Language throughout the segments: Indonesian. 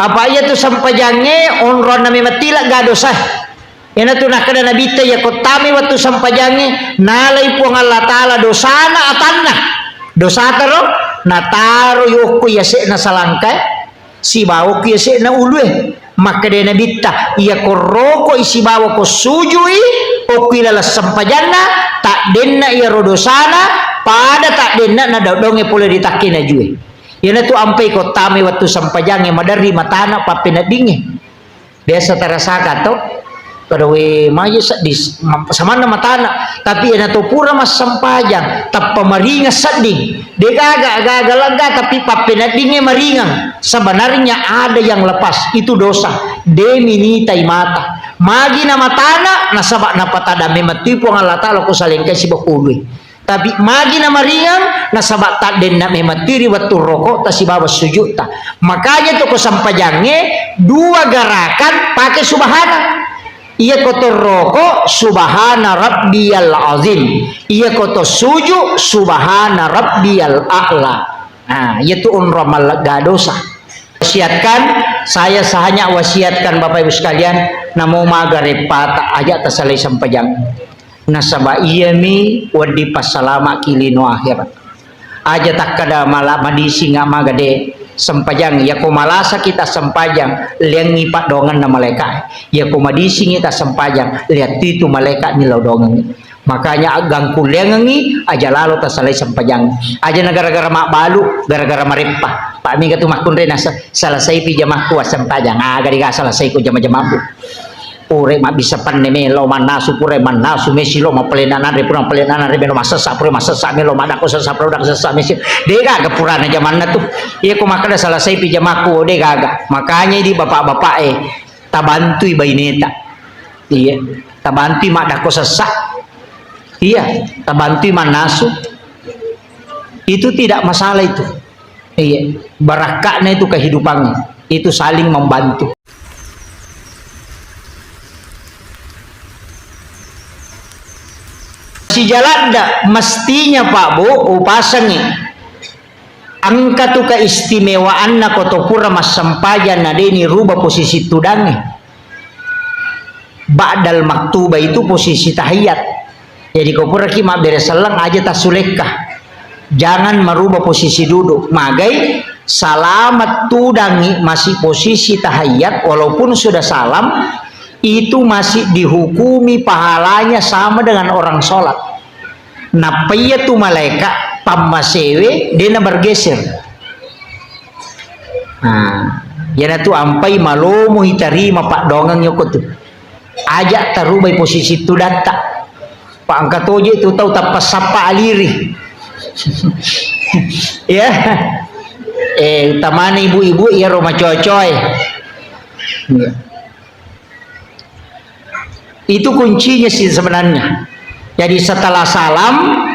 apa ia tu sampajange onron nami matila ga dosa ina tu nak kada nabita ya kotami waktu sampajange nalai puang Allah taala dosana atanna dosa taro nataro yoko ya se na salangkai si bawo ya se na ulwe maka de nabita ia koroko isi bawo ko sujui okilala sampajanna tak denna ia rodosana pada tak denna na donge pole ditakina jue yana tu ampai ko tami waktu sampajange madari matana papena dinge biasa terasa to kada we maya sadis sama na matana tapi yana tu pura mas sampajang tappa maringa sading de gaga laga tapi papena dinge maringang sebenarnya ada yang lepas itu dosa demi tai mata magi na matana nasaba na patada mematipu Allah taala ko salengkai si bakului tapi magi na maringang nasaba tak den na mematiri waktu rokok ta si bawa sujud ta makanya tu ko sampajange dua gerakan pakai subhana ia kotor rokok subhana rabbiyal azim ia kotor sujud subhana rabbiyal a'la nah itu unramal gadosa wasiatkan saya sahanya wasiatkan Bapak Ibu sekalian namo magarepata aja tasalai sampajang nasaba iya mi wadi pasalama kilino akhirat aja tak kada mala madisi nga magade sampajang ya ko malasa kita sampajang liang ngipak dongan na malaikat ya ko madisi kita sampajang lihat itu malaikat ni dongan makanya agang kuliangi aja lalu tasalai sampajang aja gara-gara mak balu gara-gara marepah pak mi katu makun rena salasai pijamah ku sampajang gari ga salasai ku jama-jamaku ure mak bisa panemelo manasu pure manasu mesilo ma pelenanan re purang pelenanan re melo masasa pure masasa melo madako sasa produk sasa mesi dega ga purana zamanna tuh iya ko makada salasai pijamaku dega ga makanya di bapak-bapak tabantui baineta iya tabantui madako sasa iya tabantui manasu itu tidak masalah itu iya barakahnya itu kehidupannya itu saling membantu. Si jalan dah mestinya Pak Bu upasangnya angka tu keistimewaan na kotopura mas sampajan na deni rubah posisi tudange ba'dal maktuba itu posisi tahiyat jadi kau pura kima beresalang aja tasulekah jangan merubah posisi duduk magai salamat tudangi masih posisi tahiyat walaupun sudah salam itu masih dihukumi pahalanya sama dengan orang sholat. Nah, paya tu malaikat pamasewe dia bergeser. Nah, yana tu ampai malomo hitarima pak dongang yoko tu. Ajak tarubai posisi tu data. Pak angkat oje tu tahu tapas sapa aliri. Ya. Tamani ibu-ibu ya rumah cocoy. Ya. Itu kuncinya sih sebenarnya. Jadi setelah salam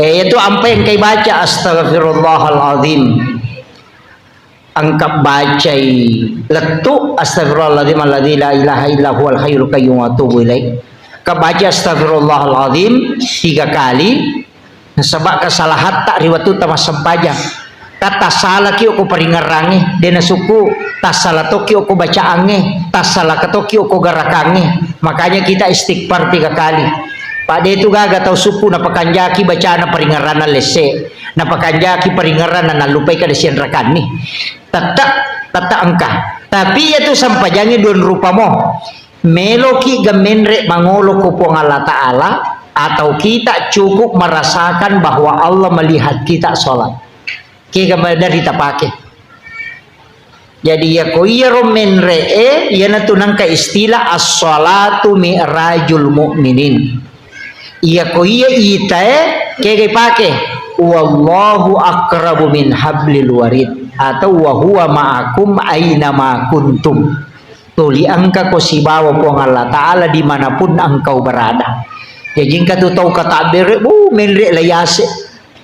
itu apa yang kau baca astagfirullahaladzim angkat baca letuk astagfirullahaladzim alladzi la ilaha illa huwal hayyul qayyum wa atubu ilaih kebaca astagfirullahaladzim 3 kali sebab kesalahan tak riwatu tamas sempajang kata salah kio ko peringarange dena suku tas salah to kio ko baca ange tas salah kato kio ko garakange makanya kita istighfar 3 kali Pak de itu gaga tau suku na pakanjaki baca na peringaran lese na pakanjaki peringaran na lupai kada sian rakan nih tata angka tapi itu sampajangi don rupa mo meloki gamenre mangolo kupong Allah Ta'ala atau kita cukup merasakan bahwa Allah melihat kita sholat kita dari tak pakai jadi ya ko iya romenre ya natunang ka istilah as-salatu mi'rajul mu'minin iya ko iya itae kaya pakai wallahu akrabu min hablil warid atau wa huwa ma'akum aina ma kuntum tuli angka ko si bawa po ng Allah Ta'ala dimanapun engkau berada ya jingka tu tau kata bere menre layase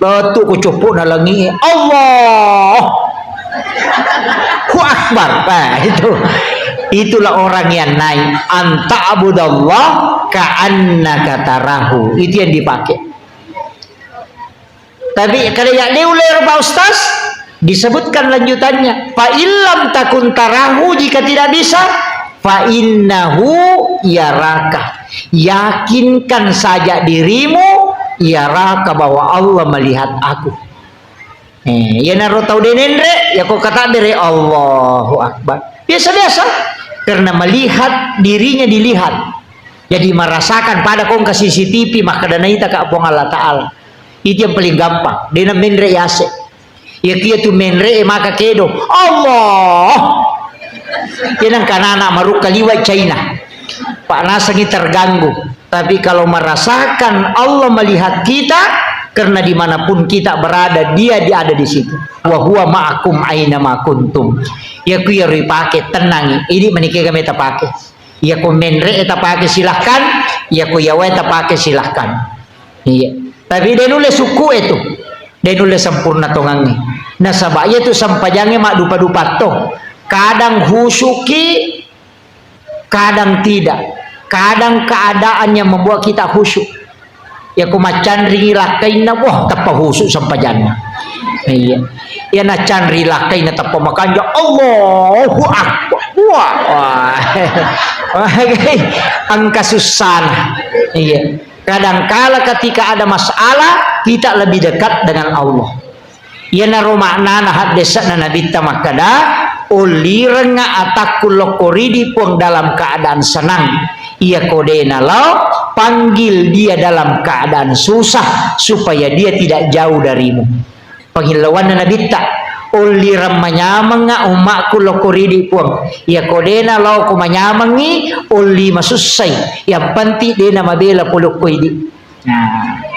lalu ku cupu na langi Allah ku akbar nah, itulah orang yang naik anta abudallah ka'annaka tarahu itu yang dipakai tapi kalau ya diulir Pak Ustaz Disebutkan lanjutannya, fa illam takun tarahu, jika tidak bisa, fa innahu yaraka, yakinkan saja dirimu, yaraka, bahwa Allah melihat aku. Ya naro tau denendre, ya kok kata dari Allahu Akbar. Biasa-biasa, karena melihat dirinya dilihat. Jadi merasakan pada kong ke CCTV, maka dana ita ka apong Allah Ta'ala. Itu yang paling gampang. Dena menre yase. Ya kia tu menre maka kedo. Allah. Yan ang kanana maruk kaliwat China. Pak Nasangi terganggu. Tapi kalau merasakan Allah melihat kita, karena dimanapun kita berada, dia ada di situ. Wa huwa ma'akum aina ma kuntum. Ya ku ya pakai tenang. Ini menikah kami tak pakai. Ya ku menre tak pakai silahkan. Ya ku ya tak pakai silahkan. Iya. Tapi dia nulis suku itu. Dia nulis sempurna tongangi. Nah sabaya itu sampajangnya mak dupa-dupa toh. Kadang husuki, kadang tidak. Kadang keadaannya membuat kita khusyuk. Ya ku macan ringilah kaina, wah tapa husuk sampajana. Iya. Ya na can rilak kaina tapa makanya Allahu Akbar. Wah. Ang kasusana. Iya. Kadangkala ketika ada masalah, kita lebih dekat dengan Allah. Ya na maknana hadesa na nabita makada ulirenga atakul lokoridi pun dalam keadaan senang. Ia kodena lau panggil dia dalam keadaan susah supaya dia tidak jauh darimu. Panghilawan na nabita uliram manyamang nga umakku lokoridi pun. Ia kodena lau kumanyamangi uli masusay. Yang panti dia na mabela pulukoidi. Nah.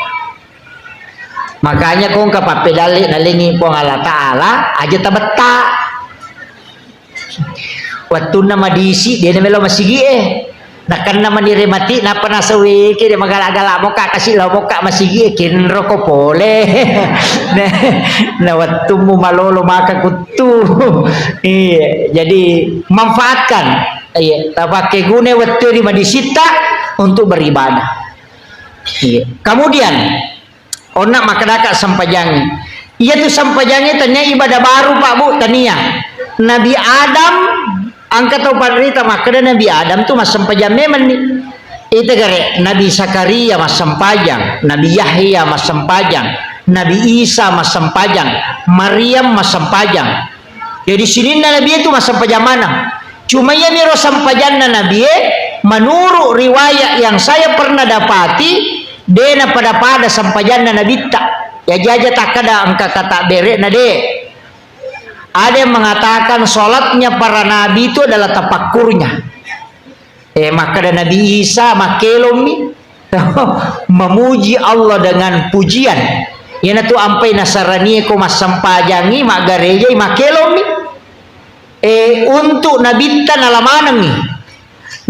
Makanya kung kapapedali nalingi pun Allah Ta'ala aja tabata. Waktu na madisi dia na melo masigi nakan naman niremati na panasawi kaya magala-gala mo ka kasi law mo ka masigi kinro ko pole na waktu mo malolo makakutu. Iya, jadi manfaatkan tapake gune waktu di madisita untuk beribadah. Iya. Kemudian onak makadaka sampajangi. Iya tuh sampajangi tanya ibadah baru Pak Bu tania. Nabi Adam angkat atau parita makanya Nabi Adam tuh mas sampajang memang nih. Itu gare Nabi Zakaria mas sampajang, Nabi Yahya mas sampajang, Nabi Isa mas sampajang, Maryam mas sampajang. Jadi sini Nabi itu mas sampajang mana? Cuma ya miro sampajang Nabi menurut riwayat yang saya pernah dapati dena pada sampajang Nabi tak. Ya jaja tak ada angka kata bere nade. Ada yang mengatakan sholatnya para nabi itu adalah tafakkurnya. Maka ada Nabi Isa makelomi memuji Allah dengan pujian. Yana tu ampai nasarani ko masampajangi magareja makelomi. Untuk nabi tan alamanangi.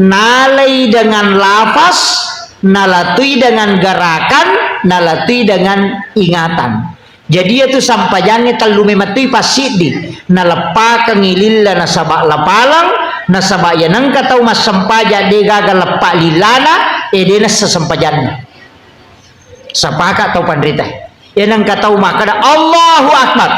Nalai dengan lafaz, nalatui dengan gerakan, nalatui dengan ingatan. Jadi itu sampajangnya terlalu mematui pasidi nalepa kangililla nasaba lapalang nasaba yanang katau mas sampaja de gagal lepak lilana dena sesampajannya sapaka atau pandrita yanang katau makada Allahu Akbar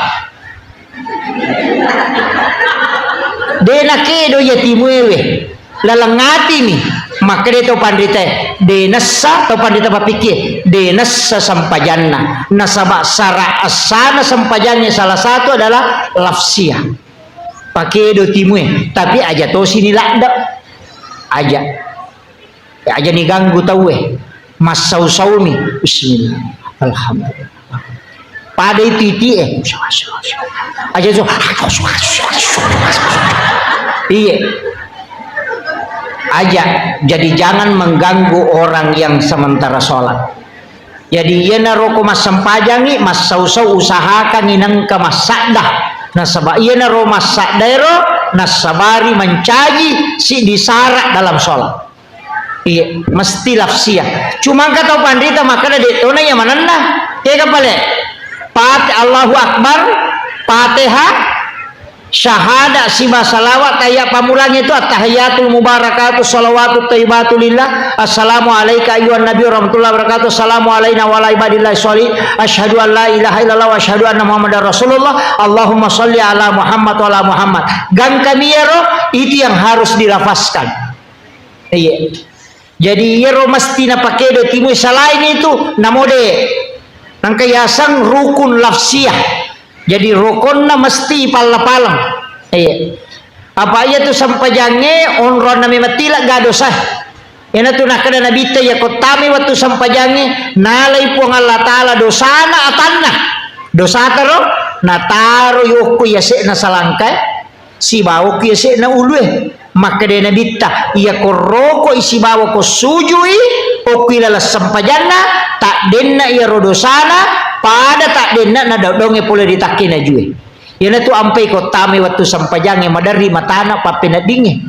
dena kedo yatimuewe lalangati nih maka dia tahu pandita denasa atau pandita papikir denasa sampajanna nasabak sara asana sampajannya salah satu adalah lafsiah pakai do timue tapi aja to sini lakda aja nih ganggu tahu mas saumi bismillah alhamdulillah pada itu aja so iya aja jadi jangan mengganggu orang yang sementara sholat. Jadi ia naroko mas sampajangi mas sausau usahakan inang ke mas sakdah nasabah ia naro mas sakdairo nasabari mencaji si disarak dalam sholat. Iya mesti lafsiah cuma kata pandita maka ada detona yang mana nah ya kapale Allahu Akbar Fatihah Syahada siba salawat kayak pamulangnya itu at-tahiyatul mubarakatuh salawatut thayyibatu lillah. Assalamu alayka ayyuhan nabiy warahmatullahi wabarakatuh. Assalamu alayna wa ala ibadillahi sholih. Asyhadu an la ilaha illallah wa asyhadu anna muhammadar rasulullah. Allahumma sholli ala Muhammad wa ala Muhammad. Gang kamiero itu yang harus dilafazkan. Iya. Jadi yero mesti na pakedo timu selain itu namode nang kayasang rukun lafsiyah. Jadi rukun na mesti pala-palang. Iya. Apa aja tu sampajange onron na mematila gadosa. Yana tu nakada nabita ya kotami watu sampajange nalay po ang Allah Ta'ala dosana atanna. Dosa taro nataro yoko yase na salangkay si bawo yase na ulwe. Makade nabita iya koroko isi bawo ko sujui o kilala sampajanna tak denna iya rodosana pada tak denna na dodonge pula ditakina jue. Yana tu ampai ko tame waktu sampajange madari matana papinadinge.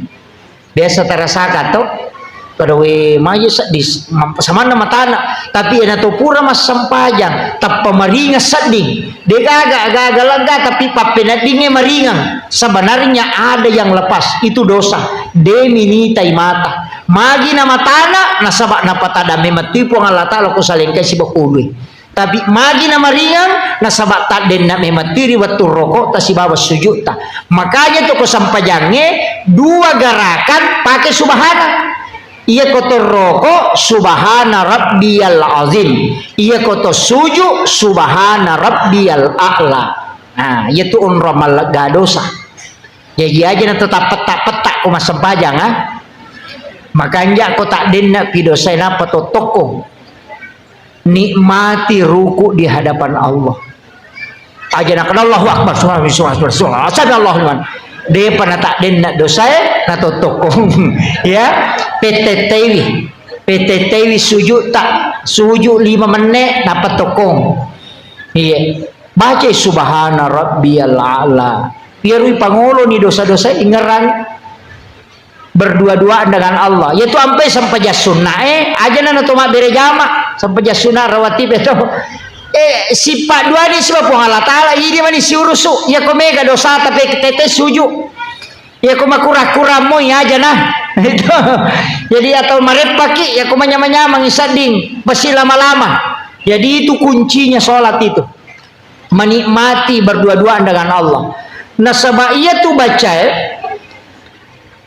Biasa terasa to kada we maye sadis samana matana tapi yana tu pura mas sampajang tap pamaringa sading. De gaga laga tapi papinadinge maringang. Sebenarnya ada yang lepas itu dosa. Demini taimata. Magi na matana nasaba na patada mematipu ang Allah Ta'ala ko salengkay si bakului. Tapi magi na maringan nasaba ta den na mematiri waktu rokok ta si bawa sujud ta. Makanya to ko sampajange dua gerakan pakai subhana. Iya koto rokok subhana rabbiyal azim. Iya koto sujud subhana rabbiyal a'la. Nah, itu unramal gadosa. Jadi aja na tetap petak-petak ko masampajang ha. Makanya ko tak den na pidosay na patotoko. Nikmati ruku di hadapan Allah. Aja nak Allahu Akbar subhanallah. Dia pernah tak den nak dosa na totoko. Ya, PTTW sujud tak sujud 5 menit dapat tokong. Iya. Baca subhana rabbiyal a'la. Biarui pangulo ni dosa-dosa ingeran berdua-duaan dengan Allah. Yaitu sampai sunnah aja na tuma bere jama sampai sunnah rawatib itu sifat dua ni sebab Allah Ta'ala ini mani si urusu ya ko mega dosa tapi tete suju ya ko makura-kura mo ya aja nah itu. Jadi atau maret paki ya ko manyama-nyama ngisading pasti lama-lama. Jadi itu kuncinya sholat itu menikmati berdua-duaan dengan Allah. Nah sebab ia tu baca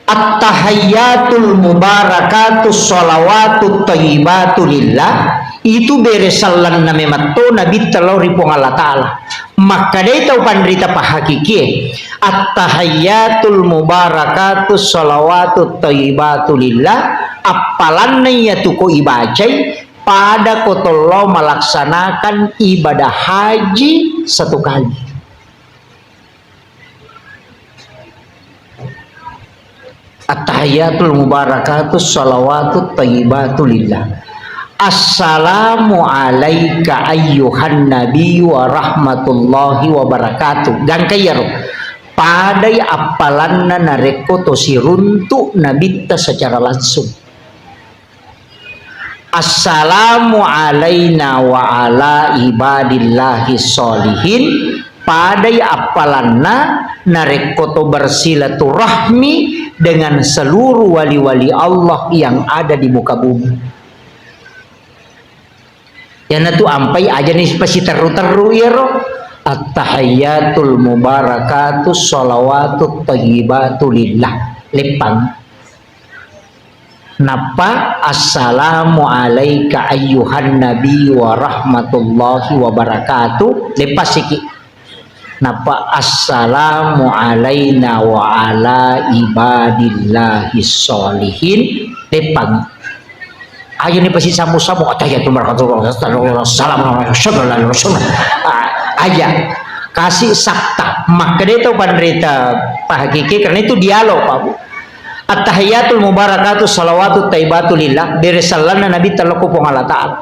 at-tahayyatul mubarakatus sholawatut thayyibatu lillah itu beresalan na mematto nabi talori pong Allah Ta'ala. Maka day tau pandrita pa hakiki at-tahayyatul mubarakatus sholawatut thayyibatu lillah apalan na yatu ko ibacay pada kotolo melaksanakan ibadah haji satu kali. At-tahiyatul mubarakatus salawatut thayyibatu lillah. Assalamu alayka ayyuhan nabiy wa rahmatullahi wa barakatuh. Dan kayaro padai apalanna nareko to siruntu nabita secara langsung. Assalamu alayna wa ala ibadillahi sholihin. Padai apalanna narekoto bersilaturahmi dengan seluruh wali-wali Allah yang ada di muka bumi. Yang itu ampai aja nih pasti teru-teru ya roh. At-tahayyatul mubarakatus sholawatut thayyibatu lillah. Lepang. Napa assalamu alayka ayyuhan nabiy wa rahmatullahi wa barakatuh. Lepas sikit. Napa assalamu alayna wa ala ibadillahi sholihin. Lepang. Ayo ni pasti samu-samu atahiyatul barakatuh aja kasih sakta. Maka dia tahu penderita Pak Hakiki karena itu dialog Pak Bu. At-tahiyatul mubarakatuh salawatut thayyibatu lillah beresalana nabi talaku pong Allah Ta'ala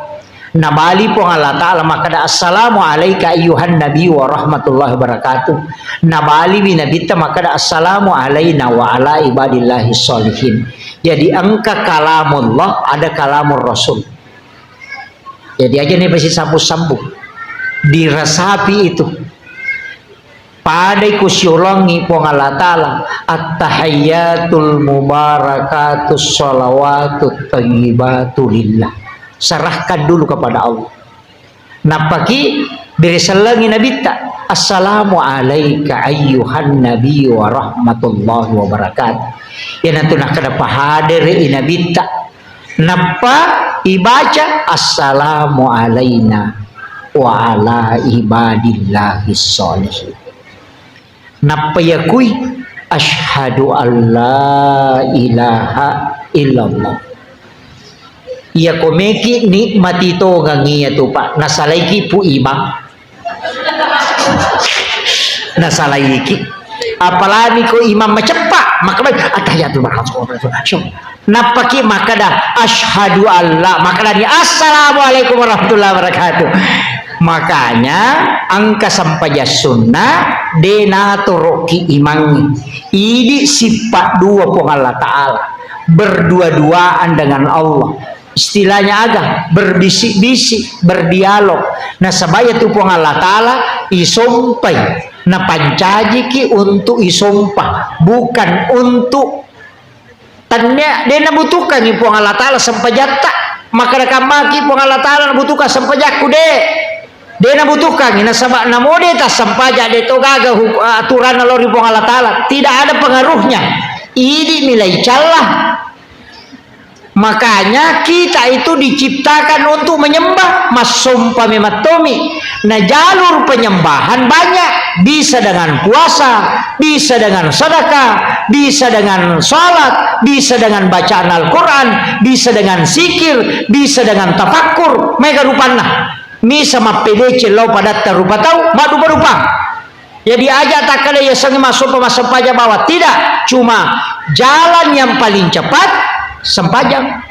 nabali pong Allah Ta'ala maka da assalamu alayka ayyuhan nabi wa rahmatullahi wabarakatuh nabali binabita maka da assalamu alayna wa ala ibadillahi sholihin. Jadi angka kalamullah ada kalamur rasul. Jadi aja nih pasti sambung-sambung dirasapi itu padai ku siulangi po Allah Ta'ala at-tahiyyatul mubarakatus sholawatut thayyibatu lillah. Serahkan dulu kepada Allah. Napaki berisalangi nabita assalamu alayka ayyuhan nabi wa rahmatullahi wa barakatuh. Yan ang tunakada pahadir inabita napa ibaca assalamu alayna wa ala ibadillahis sholihin. Napayakui asyhadu an la ilaha illallah. Iya komeki nikmati to ngangiya to pak nasalaiki pu imam nasalaiki apalagi ko imam macepak maka atahiyatul barakatuh napaki makada asyhadu alla makada ni assalamualaikum warahmatullahi wabarakatuh. Makanya angka sampaya sunnah denatoroki imang ini sifat dua po Allah Ta'ala berdua-duaan dengan Allah. Istilahnya agak berbisik-bisik, berdialog. Nah sabaya tu pun Allah Ta'ala isompai. Nah pancaji ki untuk isompah, bukan untuk tanya dia nabutuhkan ni pun Allah Ta'ala sempajata. Maka kamaki pun Allah Ta'ala nabutuhkan sempajaku deh. Dia nabutuhkan ni nasabak namode tas sempajak de to gaga aturan lori pun Allah Ta'ala. Tidak ada pengaruhnya. Ini nilai celah. Makanya kita itu diciptakan untuk menyembah masumpa mematomi. Nah jalur penyembahan banyak. Bisa dengan puasa, bisa dengan sedekah, bisa dengan sholat, bisa dengan bacaan Al-Quran, bisa dengan zikir, bisa dengan tafakkur. Mega rupana. Mi sama PDC lo pada terupa tahu, madu berupa. Jadi aja tak kada ya sangi masuk masuk pajak bawah. Tidak, cuma jalan yang paling cepat sempajang.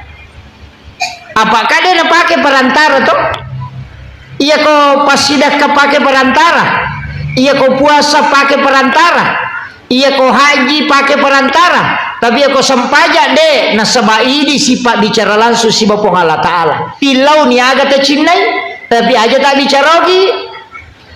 Apakah dia nak pakai perantara tu? Iya kau pasidah pakai perantara. Iya kau puasa pakai perantara. Iya kau haji pakai perantara. Tapi kau sempajak deh. Nah sebab ini sifat bicara langsung si Bapa Allah Ta'ala. Pilau ni agak tercinai. Tapi aja tak bicara lagi.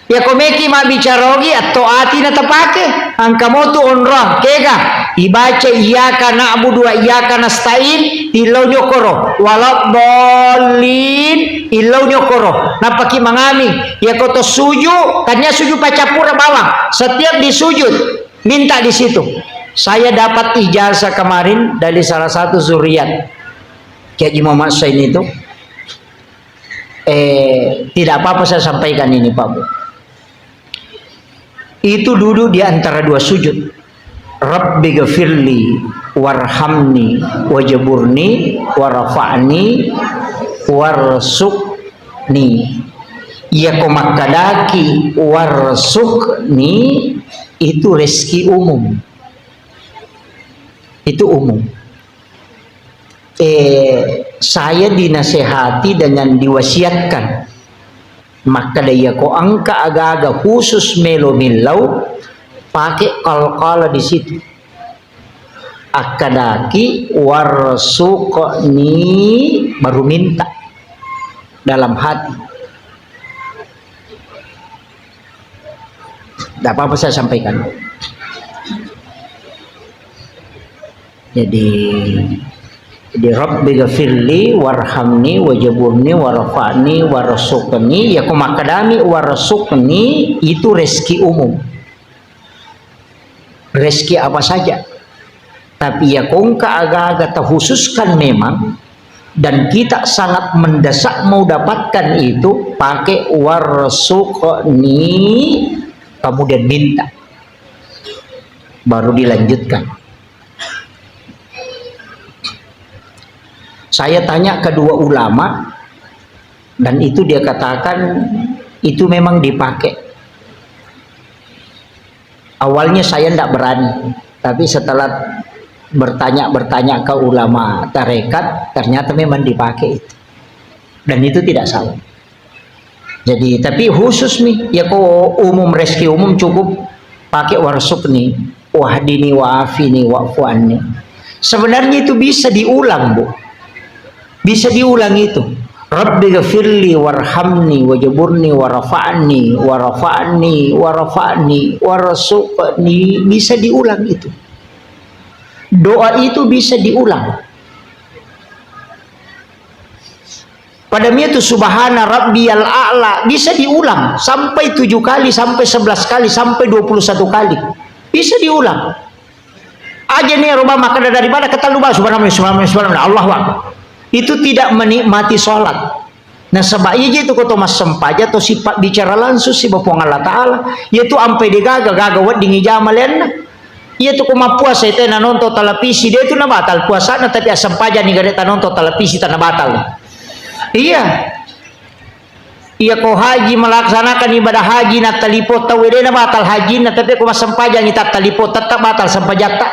Ya kau meki mak bicara lagi atau hati nak terpakai. Angka motu onrah kega. Ibaca iyyaka na'budu wa iyyaka nasta'in ilau nyokoro walak dolin ilau nyokoro napaki mangami ya koto suju tanya suju pacapura bawah setiap disujud minta di situ. Saya dapat ijazah kemarin dari salah satu zuriat Kiai Muhammad Sain itu tidak apa-apa saya sampaikan ini Pak Bu. Itu duduk di antara dua sujud. Rabbi ghafirli warhamni wajaburni warafa'ni warsukni. Ya komakadaki warsukni itu rezeki umum. Itu umum. Saya dinasehati dengan diwasiatkan. Maka dia ko angka agak-agak khusus melo-melau pakai kal-kala di situ. Akadaki warsukni baru minta dalam hati. Tidak apa-apa saya sampaikan. Jadi Rabbi ghafirli warhamni wajaburni warafa'ni warasukni ya kumakadami warasukni itu rezeki umum. Rezeki apa saja. Tapi ya kongka agak-agak terkhususkan memang dan kita sangat mendesak mau dapatkan itu pakai warasukni kemudian minta baru dilanjutkan. Saya tanya kedua ulama dan itu dia katakan itu memang dipakai. Awalnya saya tidak berani, tapi setelah bertanya ke ulama tarekat ternyata memang dipakai itu. Dan itu tidak salah. Jadi tapi khusus nih ya kok umum rezeki umum cukup pakai warsukni, wahdini wa'afini wa'fu anni. Sebenarnya itu bisa diulang, Bu. Bisa diulang itu. Rabbi ghafirli warhamni wajaburni warafa'ni warafa'ni warafa'ni warasuqni. Bisa diulang itu. Doa itu bisa diulang. Pada itu subhana rabbiyal a'la bisa diulang sampai 7 kali, sampai 11 kali, sampai 21 kali. Bisa diulang. Aja nih rumah makan daripada kata lupa subhanallah subhanallah Allahu akbar. Itu tidak menikmati sholat. Nah sebab itu kau Thomas sempaja atau sifat bicara langsung si Bapong Allah Ta'ala yaitu ampai digaga wat dingi jamalen yaitu kuma puasa itu na nonton televisi dia itu na batal puasa na tapi sempaja nih gak nonton televisi tanah batal. Iya kau haji melaksanakan ibadah haji na talipot tahu dia na batal haji na tapi kuma sempaja nih tak talipot tetap batal sempaja tak.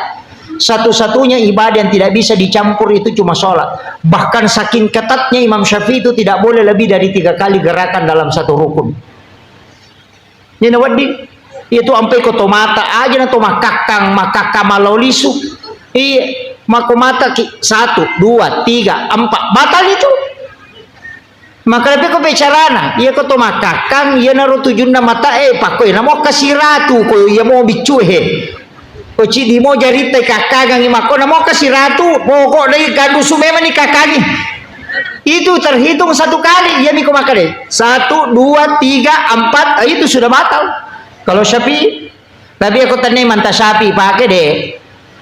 Satu-satunya ibadah yang tidak bisa dicampur itu cuma sholat. Bahkan saking ketatnya Imam Syafi'i itu tidak boleh lebih dari 3 kali gerakan dalam satu rukun. Ini nawadi itu ampai koto mata aja na to makakang malau lisu. Iya, makomata 1, 2, 3, 4 batal itu. Maka lebih ko bicarana, iya koto makakang iya naruh tujun na mata pakoy na mo kasih ratu ko iya mo bicuhe. Oci di mo jarita kakagang imako na mo kasih ratu pokok dari gandu sumema ni kakagi itu terhitung 1 kali ya miko makade 1, 2, 3, 4 itu sudah batal kalau Syafi'i. Tapi aku tanya manta Syafi'i pakai deh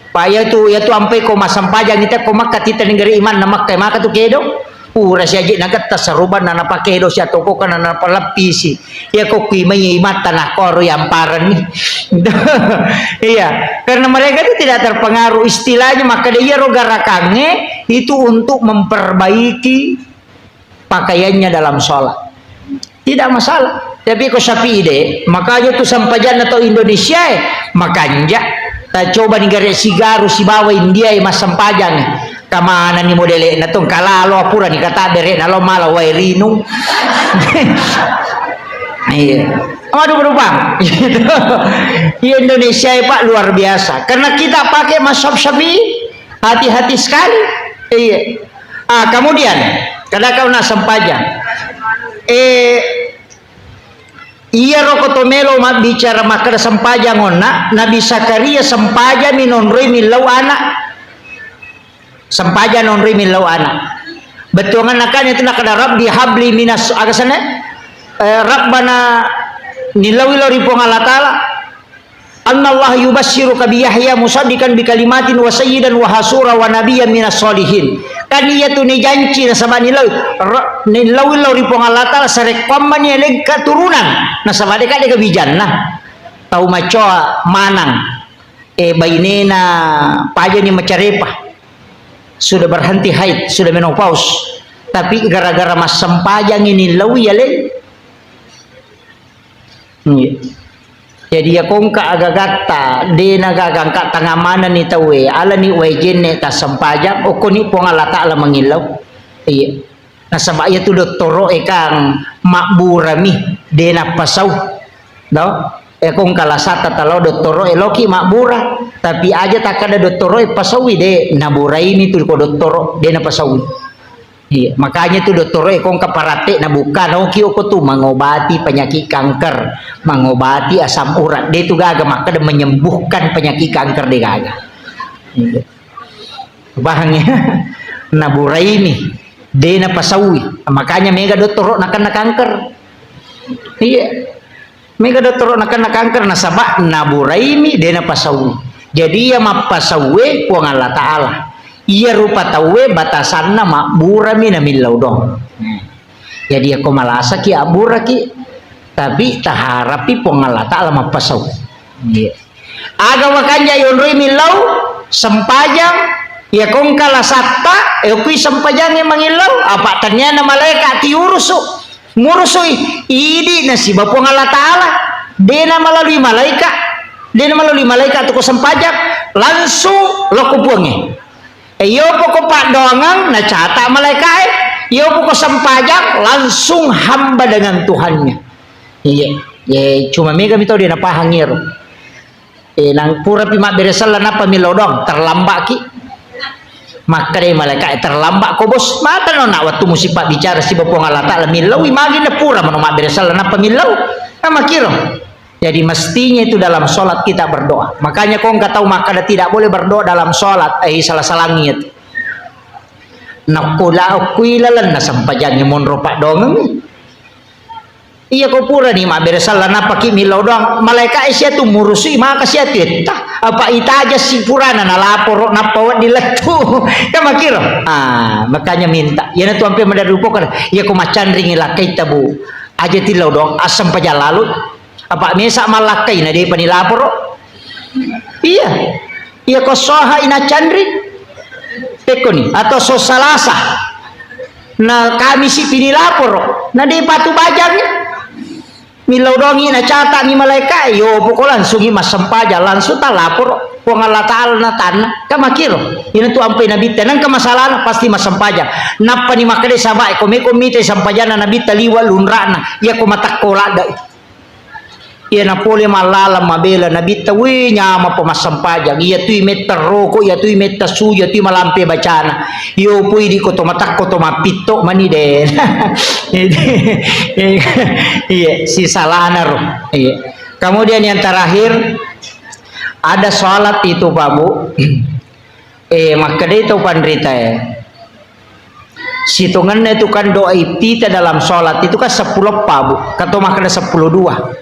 pak ya tu ampai ko masampajang kita ko makka tita negeri iman na makka maka tu kedo rahasia je nagat tasaruban na napakedo siya toko kana na palapisi ya ko kimay mata na koro yang paran nih. Iya karena mereka itu tidak terpengaruh istilahnya maka dia rogarakannya itu untuk memperbaiki pakaiannya dalam sholat tidak masalah. Tapi ko Syafi'i deh makanya tu sampajan atau Indonesia makanya tak coba negara sigaru si bawa India mas sampajan kamana ni modele na tong kalalo apura ni kata bere na lo mala wairinu. Iya aduh berubah gitu. Indonesia ya Pak luar biasa karena kita pakai mazhab Syafi'i hati-hati sekali. Iya kemudian kada kau nak sempajang iya rokotomelo mat bicara makada sempajang onna Nabi Zakaria sempaja minonroi milau anak sempaja nonri milau anak betulan akan itu nak ada Rabbi habli minas agasana Rabbana nilawi lori pong Allah Ta'ala annallahu yubassiruka bi Yahya musaddiqan bi kalimatin wa sayyidan wa hasura wa nabiyyan minas solihin kan iya tu ni janji na sama nilawi lori pong Allah Ta'ala sarek pamman ya leg keturunan na sama deka deka bijan nah tau macoa manang bainena paja ni macarepah sudah berhenti haid, sudah menopause, tapi gara-gara mas sempajang ini lawi ya le. Jadi ya kongka agak gata, dena gagang kat tengah mana ni tawe, ala ni wajen ne ta sempajang, okoni pong Allah Ta'ala mengilau. Iya. Nah sebab ya tu doktoro ekang makburami dena pasau, dah. Kong kalasata talo doktoro eloki makbura tapi aja tak ada doktoro pasawi de naburai ini tuh ko doktoro de na pasawi. Iya makanya tuh doktoro kong kaparate na bukan oki ko tuh mengobati penyakit kanker mengobati asam urat de tuh gaga maka de menyembuhkan penyakit kanker de gaga. Iya. Bahangnya naburai ini de na pasawi makanya mega doktoro nak kanker. Iya mega dokter nak kanker nasabak naburaimi dena pasawi jadi ya mapasawe kuang Allah Ta'ala iya rupa tawe batasanna makburami na milau dong jadi aku malasa ki abura ki tapi taharapi kuang Allah Ta'ala mapasaw aga makanya yonroi milau sempajang ya kong kalasakta kui sempajang yang mangilau apa ternyata malaikat tiurusu ngurusui idi na si Bapong Allah Ta'ala dena melalui malaikat tuku sempajak langsung lo kupungi yo poko pak doangang na cata malaikat yo poko sempajak langsung hamba dengan Tuhannya iya cuma mega mito dia napahangir nang pura pimak beresal na pamilodong terlambak ki maka deh malaikat terlambat ko bos mata no nak waktu musibah bicara si bapong Allah Ta'ala milau imagine na pura manoma beresal na pamilau nama kiro. Jadi mestinya itu dalam sholat kita berdoa. Makanya kau nggak tahu maka tidak boleh berdoa dalam sholat salah-salangit nakula kuilalan na sampajanya monro pak dongeng. Iya kau pura nih mak beresal na paki milau doang malaikat isya tu murusi maka siya tita apa ita aja si purana na lapor na pawat diletu ya makiro makanya minta ya na tu ampe madarupo kan ya kau macan ringi lakai tabu aja tilau dong asam paja lalu apa mesa malakai na di panilapor iya kau soha ina candri teko nih atau so salasa na kami si pinilapor na di patu bajang milau dongi na cata ni malaikat yo pokok langsung mas sempaja langsung tak lapor pong Allah Ta'ala na tanah kamakiro ini tu ampai nabi tenang ke masalah pasti mas sempaja napa ni makade sabai komite sampajana nabi taliwa lunrana ya ko matak kolada iya na pole malala mabela nabi tawi nyama po mas sempaja iya tu meter roko iya tu meter suya tu malampe bacana yo pui di ko to matak ko to mapito mani den iya si salana ro iya kemudian yang terakhir ada sholat itu Pak Bu maka dia itu pandrita ya situngannya itu kan doa iftitah dalam sholat itu kan 10 Pak Bu kata maka ada 10 2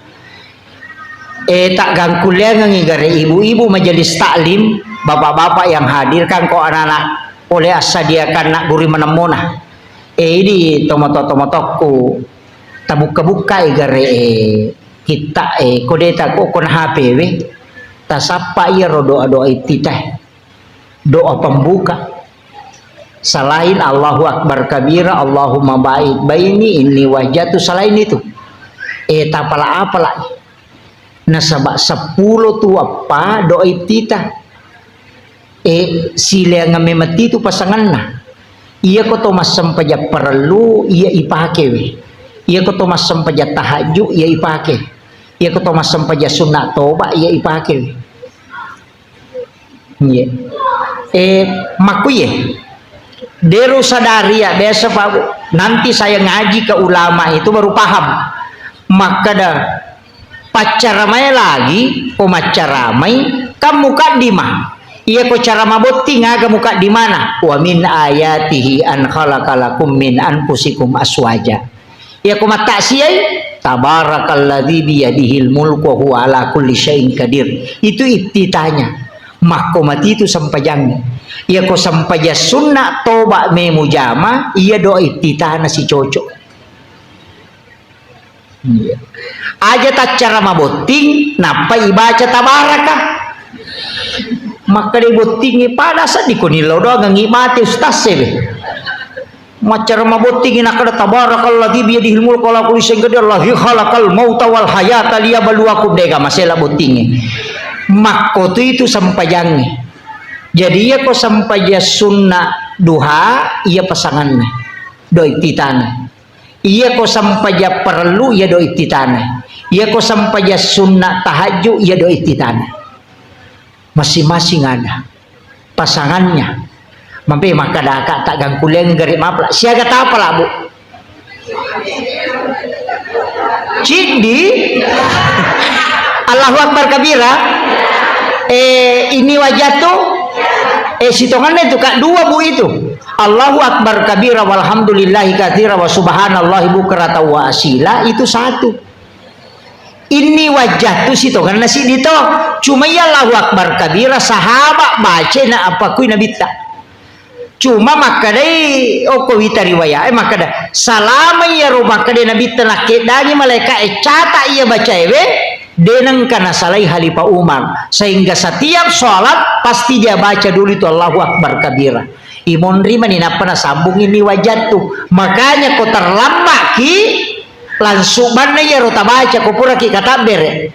tak gangkulia ngigare ibu-ibu majelis taklim bapak-bapak yang hadir kan kok anak-anak oleh asadiakan nak guri menemuna ini tomato-tomatoku tabuka-buka igare kita kode tak kok kon HP tasapa iya doa-doa iftitah doa pembuka selain Allahu Akbar kabira Allahumma ba'id baini inni wajatu selain itu tak apalah nasabak 10 tu apa doa iftitah sila nga memati tu pasangan na iya ko to masampaja perlu iya ipake iya ko to masampaja tahajud iya ipake iya ko to masampaja sunat toba iya ipake iya makuye deru sadari ya biasa Pak nanti saya ngaji ke ulama itu baru paham maka dah pacaramai lagi pemacaramai kamu kadimah iya ko cara mabotti ngaga muka di mana wa min ayatihi an khalaqalakum min anfusikum aswaja iya ko mata siyai tabarakalladzi biyadihil mulku wa huwa ala kulli syai'in qadir itu iftitahnya mako mati itu sampajang iya ko sampaja sunnah toba me mujama iya doa iftitah na si cocok aja tak cara maboting napa ibaca tabaraka maka dibotingi pada saat dikunilo doang ngimati ustaz sebe macara mabotingi nak ada tabarakalladzi biyadihil mulku wa ala kulli syai'in qadir allazi khalaqal mauta wal hayata liyabluwakum dega masela botingi makko itu sampajangnya jadi ya ko sampaja sunnah duha iya pasangannya doi titana iya ko sampaja perlu ya doi titana iya ko sampaja sunnah tahajud ya doi titana masing-masing ada pasangannya mampe maka daka tak gangkuleng garik mapla siaga apa lah Bu cindi Allahu Akbar kabira ini wajatu sitongannya itu kak 2 Bu itu Allahu Akbar kabira walhamdulillahi katsira wa subhanallahi bukrata wa asila itu 1 ini wajatu sitongan nasi dito cuma ya Allahu Akbar kabira sahabat baca na apa kui nabi tak cuma maka dai ko wita riwayat maka dah salama ya rumah kade nabi telah kedani malaikat cata ia baca denang kana salai Khalifah Umar sehingga setiap sholat pasti dia baca dulu itu Allahu Akbar kabira imon rima ni napana sambung ini wajat tuh makanya kau terlambat ki langsung mana ya rota baca kau pura ki kata bere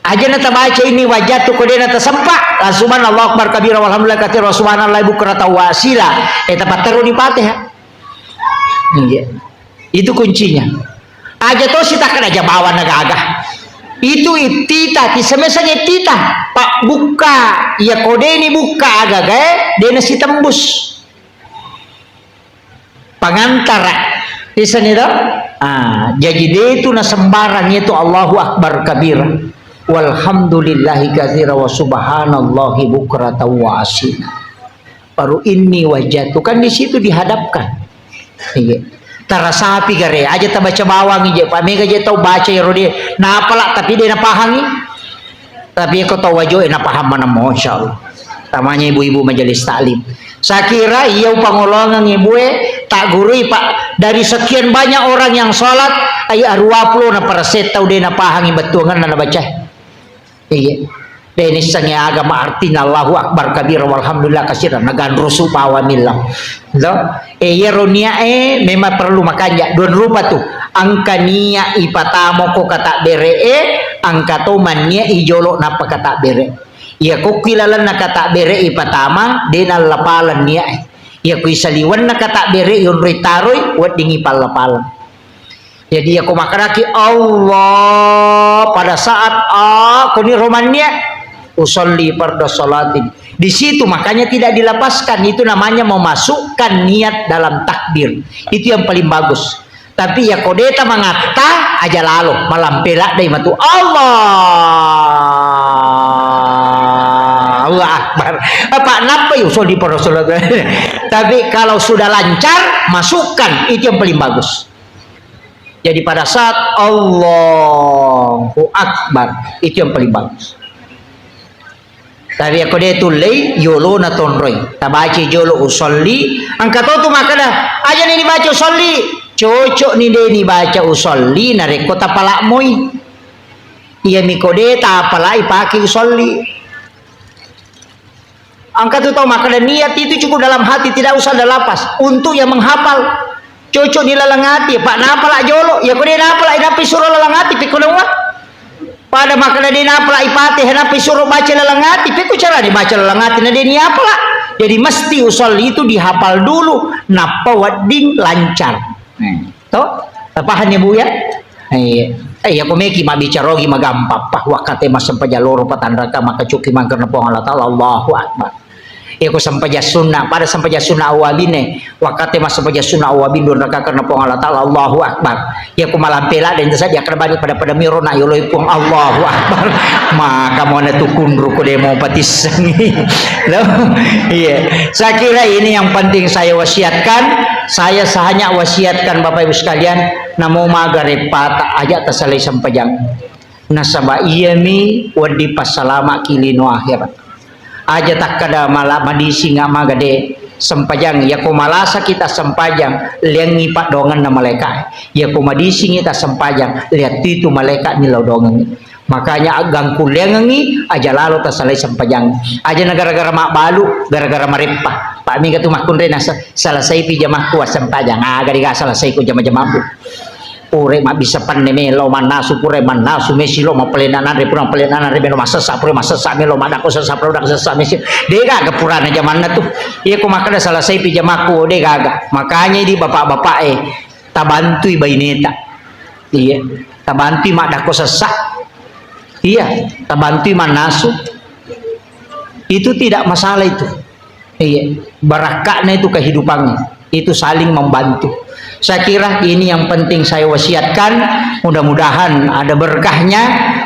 aja nata baca ini wajat tuh kau dia nata sempak langsung mana Allahu Akbar kabira walhamdulillah katsira wa subhanallah bukrata wa asila tepat taruh di Fatihah itu kuncinya aja tuh sih takkan aja bawa naga itu itita ti semesanya itita pak buka ya kode ini buka agak dia nasi tembus pangantara di sana itu jadi dia itu na sembarang itu Allahu Akbar kabir walhamdulillahi katsira wa subhanallahi bukratan wa asila baru ini wajah kan di situ dihadapkan iya tarasapi gare aja ta baca bawang ije pa mega je tau baca ya rodi na apala tapi dia na pahangi tapi aku tahu wajo na paham mana masyaallah tamanya ibu-ibu majelis taklim sakira iya pangolongan ibu tak gurui pak dari sekian banyak orang yang sholat ay arwaplo na para set tau dia na pahangi betuangan na baca iya dene sangya agama artinya Allahu Akbar kabir walhamdulillah kasiran nagandrosu pawamillah do yeronia memang perlu makanya don rupa tuh angka nia ipatamo ko kata bere angka to mania ijolo napa kata bere ya ko kilalan na kata bere ipatama denal lapalan nia ya ko isaliwan na kata bere yon ritaroy wat dingi palapalan jadi aku makaraki Allah pada saat aku ni romannya usolli fardu salatin di situ makanya tidak dilepaskan itu namanya memasukkan niat dalam takbir itu yang paling bagus tapi ya kodeta mengata aja lalu malampela dai matu Allahu Akbar apa napa usolli fardu salatin tapi kalau sudah lancar masukkan itu yang paling bagus jadi pada saat Allahu Akbar itu yang paling bagus tapi aku dia tulai yolo na tonroy tabaci jolo usolli angka tu makana aja ni dibaca usolli cocok ni dia ni baca usolli narek kota palak moi iya mikode ta palai pakai usolli angka tu tahu makana niat itu cukup dalam hati tidak usah ada lapas untuk yang menghafal cocok di lalang hati pak napa lah jolo ya kode napa lah inapi suruh lalang hati pikul pada makna dia napa ipate henapi suruh baca lalangati piku cara dibaca lalangati na dia apa lah jadi mesti usolli itu dihafal dulu napa wading lancar toh tapahan ya bu ya aku meki mak bicara gi magampap pah wakate mas sampai jalur patanraka maka cuki mangkerna po Allah taala Allahu Akbar aku sampai sunnah pada sampai sunnah awabine wakate mas sampai sunnah awabin don raka karena po Allah taala Allahu Akbar ya aku malam pela dan saja kerbani pada mirona yoloi pun Allahu Akbar maka mau na tukun ruko demo patisangi iya saya kira ini yang penting saya wasiatkan saya hanya wasiatkan Bapak Ibu sekalian namo magare pata aja tasalai sampajang nasaba iyami wadi pasalama kilino akhirat aja tak kada malah madisi nga magade sempajang ya ko malasa kita sempajang liangi pak dongan na malaikat ya ko madisi kita sempajang lihat itu malaikat ni dongan makanya agang kuliangi aja lalu tasalai sempajang aja negara-gara mak balu gara-gara maripah pak mi katu makun rena selesai pijamah ku sempajang gari ga selesai ku jama-jamaku pure mak bisa paneme lo manasu pure manasu mesi lo mapelenanan re purang pelenanan re meno masasa pure masasa melo madako sasa produk sasa mesi dega gapurana zaman na tuh iya ko makada selesai pijamaku dega makanya di bapak-bapak tabantui baineta iya tabantui mak dako sasa iya tabantui manasu itu tidak masalah itu iya barakahnya itu kehidupannya itu saling membantu. Saya kira ini yang penting saya wasiatkan, mudah-mudahan ada berkahnya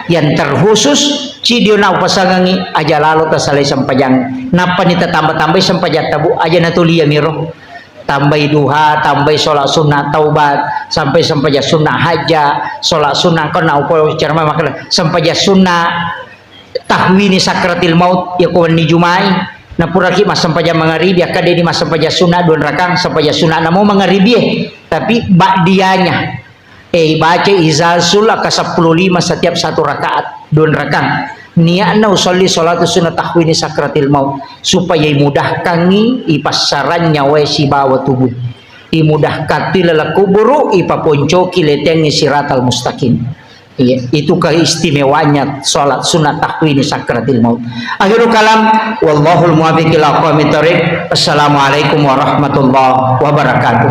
yang terkhusus cidiona pasangangi aja lalu tasalai sampajang napa nita tambah-tambah sampajat tabu aja natulia miro tambah duha tambah sholat sunnah taubat sampai sampajat sunnah haja sholat sunnah kena upaya cerma makna sampajat sunnah tahwini sakratil maut ya kawan di jumai na puraki mas sampajat mangaribi akade di mas sampajat sunnah don rakang sampajat sunnah namo mangaribi tapi ba'diyanya baca izazul ka 15 setiap satu rakaat don rakang niatna usolli salatu sunnah tahwini sakratil maut supaya mudahkan ipassarannya wa sibawa tubuh imudahkan tilal kuburu ipaponcoki letengi siratal mustaqim. Iya, itu keistimewaannya salat sunat tahwini sakratil maut. Akhirul kalam wallahul muwaffiq ila aqwamit thoriq. Assalamualaikum warahmatullahi wabarakatuh.